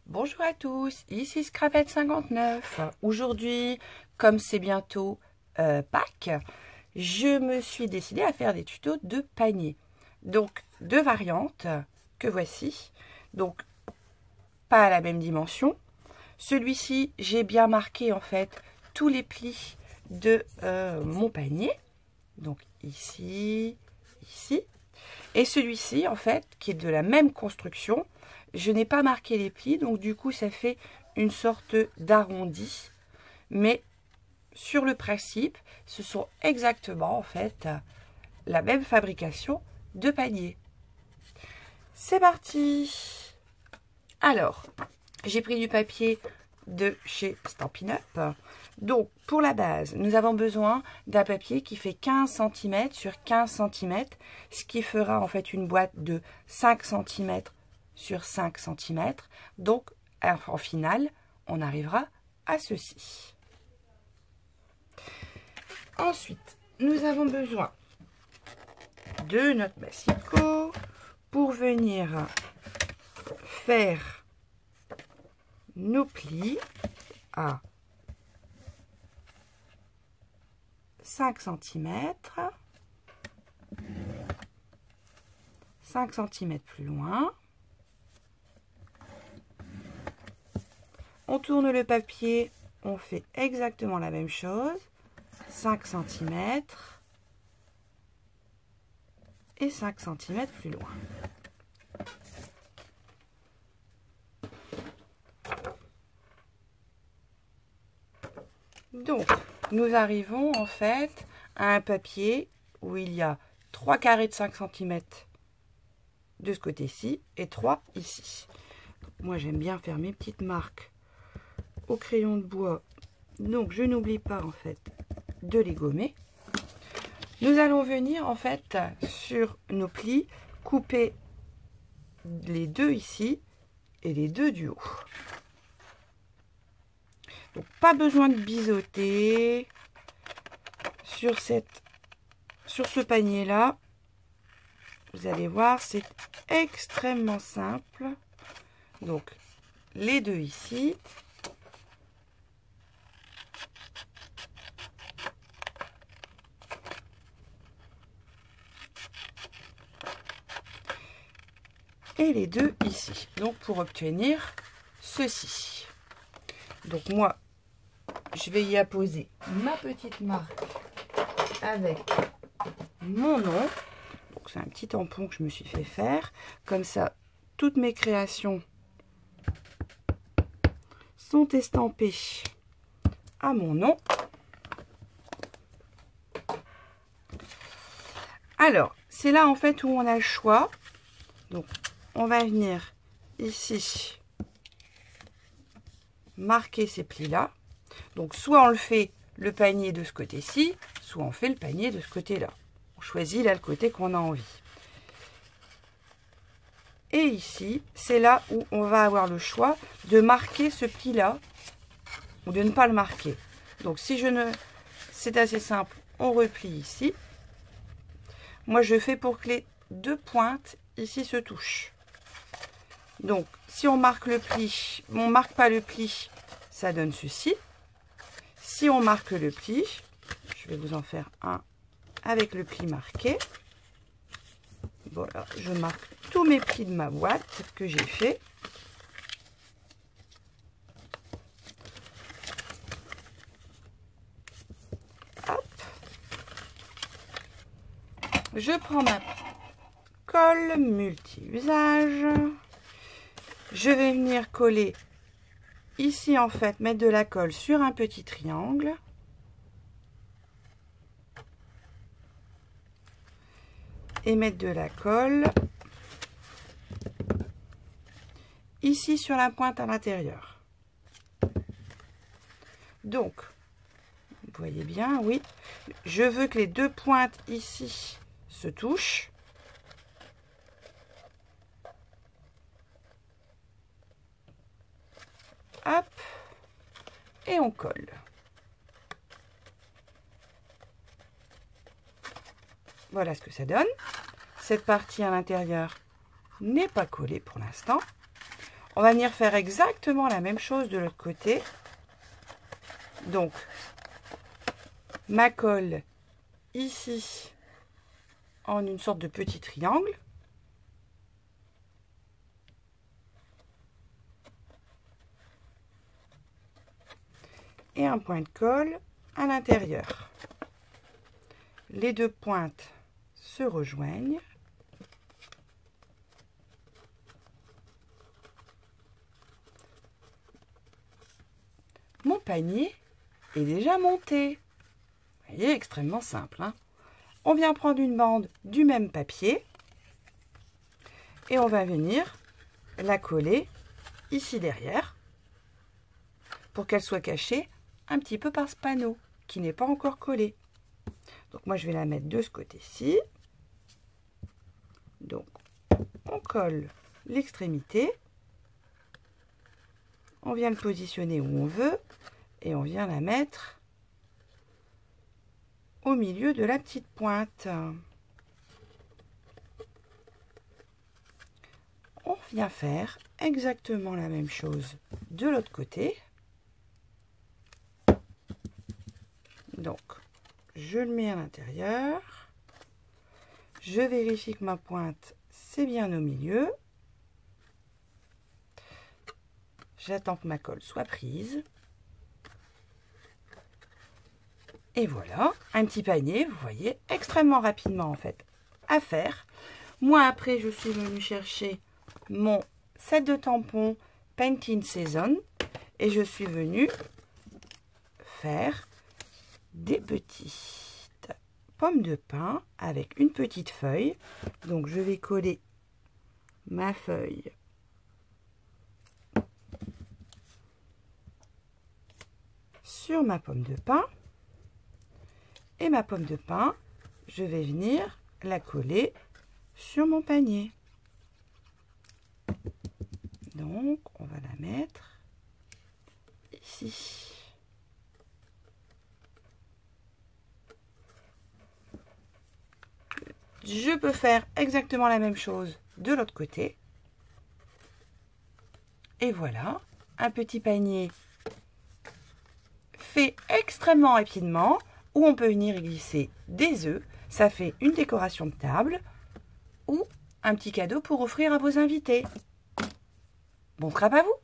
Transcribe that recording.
Bonjour à tous, ici Scrapette59. Aujourd'hui, comme c'est bientôt Pâques, je me suis décidée à faire des tutos de panier. Donc, deux variantes que voici. Donc, pas à la même dimension. Celui-ci, j'ai bien marqué en fait tous les plis de mon panier. Donc, ici, ici. Et celui-ci, en fait, qui est de la même construction, je n'ai pas marqué les plis, donc du coup, ça fait une sorte d'arrondi. Mais sur le principe, ce sont exactement, en fait, la même fabrication de panier. C'est parti! Alors, j'ai pris du papier de chez Stampin' Up. Donc, pour la base, nous avons besoin d'un papier qui fait 15 cm sur 15 cm, ce qui fera en fait une boîte de 5 cm sur 5 cm. Donc, en finale, on arrivera à ceci. Ensuite, nous avons besoin de notre massicot pour venir faire nos plis à 5 cm, 5 cm plus loin. On tourne le papier, on fait exactement la même chose, 5 cm et 5 cm plus loin. Donc, nous arrivons en fait à un papier où il y a 3 carrés de 5 cm de ce côté-ci et 3 ici. Moi, j'aime bien faire mes petites marques au crayon de bois, donc je n'oublie pas en fait de les gommer. Nous allons venir en fait sur nos plis couper les deux ici et les deux du haut. Donc pas besoin de biseauter sur ce panier là. Vous allez voir, c'est extrêmement simple. Donc les deux ici. Et les deux ici. Donc pour obtenir ceci. Donc moi, je vais y apposer ma petite marque avec mon nom. Donc c'est un petit tampon que je me suis fait faire. Comme ça, toutes mes créations sont estampées à mon nom. Alors, c'est là en fait où on a le choix. Donc, on va venir ici marquer ces plis-là. Donc, soit on le fait le panier de ce côté-ci, soit on fait le panier de ce côté-là. On choisit là le côté qu'on a envie. Et ici, c'est là où on va avoir le choix de marquer ce pli-là ou de ne pas le marquer. Donc, si je ne... C'est assez simple, on replie ici. Moi, je fais pour que les deux pointes ici se touchent. Donc, si on marque le pli, on marque pas le pli, ça donne ceci. Si on marque le pli, je vais vous en faire un avec le pli marqué. Voilà, je marque tous mes plis de ma boîte que j'ai fait. Hop. Je prends ma colle multi-usage. Je vais venir coller ici en fait, mettre de la colle sur un petit triangle. Et mettre de la colle ici sur la pointe à l'intérieur. Donc, vous voyez bien, oui, je veux que les deux pointes ici se touchent. Hop, et on colle. Voilà ce que ça donne. Cette partie à l'intérieur n'est pas collée pour l'instant. On va venir faire exactement la même chose de l'autre côté. Donc, ma colle ici en une sorte de petit triangle. Et un point de colle à l'intérieur. Les deux pointes se rejoignent. Mon panier est déjà monté. Vous voyez, extrêmement simple, hein. On vient prendre une bande du même papier et on va venir la coller ici derrière pour qu'elle soit cachée un petit peu par ce panneau qui n'est pas encore collé. Donc moi je vais la mettre de ce côté-ci. Donc on colle l'extrémité. On vient le positionner où on veut et on vient la mettre au milieu de la petite pointe. On vient faire exactement la même chose de l'autre côté. Donc, je le mets à l'intérieur. Je vérifie que ma pointe, c'est bien au milieu. J'attends que ma colle soit prise. Et voilà, un petit panier, vous voyez, extrêmement rapidement en fait à faire. Moi après, je suis venue chercher mon set de tampons Painting Season et je suis venue faire des petites pommes de pin avec une petite feuille. Donc je vais coller ma feuille sur ma pomme de pin. Et ma pomme de pin, je vais venir la coller sur mon panier. Donc, on va la mettre ici. Je peux faire exactement la même chose de l'autre côté. Et voilà, un petit panier fait extrêmement rapidement, où on peut venir y glisser des œufs. Ça fait une décoration de table ou un petit cadeau pour offrir à vos invités. Bon scrap à vous!